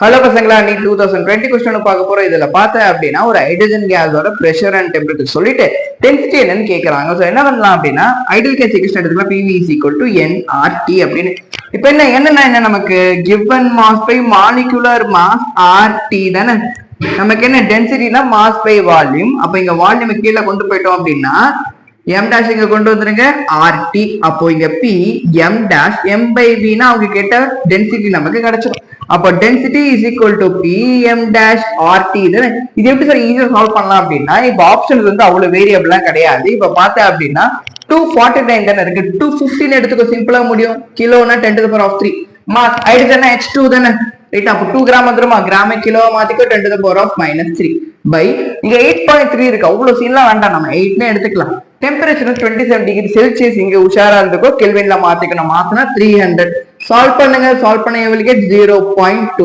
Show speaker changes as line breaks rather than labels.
Hello பசங்களா, நீ 2020 question பார்க்க போறோம். இதுல பார்த்தேன் அப்படின்னா ஒரு ஹைட்ரஜன் கேஸோட பிரஷர் அண்ட் டெம்பரேச்சர் சொல்லிட்டு டென்சிட்டி என்னன்னு கேட்கறாங்க. ஸோ என்ன பண்ணலாம் அப்படின்னா ஐடியல் கேஸ் ஈக்குவேஷன் எடுத்துக்கலாம். PV is equal to nRT அப்படின்னு. இப்போ என்ன நமக்கு given mass by molecular mass RT தானே. நமக்கு என்ன டென்சிட்டினா மாஸ் பை வால்யூம். அப்ப இங்க வால்யூம் கீழே கொண்டு போயிட்டோம் அப்படின்னா m dash இங்க கொண்டு வந்துருங்க RT. அப்போ இங்க P m dash m by v னா அவங்க கேட்ட டென்சிட்டி நமக்கு கிடைச்சிடும். அப்போ density is equal to P m dash RT. இது எப்படி சார் ஈஸியா சால்வ் பண்ணலாம் அப்படின்னா இப்ப ஆப்ஷன்ஸ் வந்து அவ்வளவு வேரியபிள்லாம் கிடையாது. இப்ப பார்த்தேன் அப்படின்னா 249 தானே இருக்கு, 215 எடுத்துக்கோ, சிம்பிளா முடியும். கிலோனா 10⁻³ மாஸ், ஹைட்ரஜன் H2 தானே, ரைட். அப்போ 2 கிராம் வந்துருமா, கிராம கிலோ மாத்திக்கோ 10⁻³ பை இங்க 8.3 இருக்கு. அவ்வளவு சீன்லாம் வேண்டாம், நம்ம 8 எடுத்துக்கலாம். Temperature 27 degree Celsius. இங்க உஷாரா இருந்துக்கோ, கெல்வின்ல மாத்திக்கணும். மாத்தினா 300. சால்வ் பண்ணுங்க, சால்வ் பண்ண எவ்வளவு 0.2.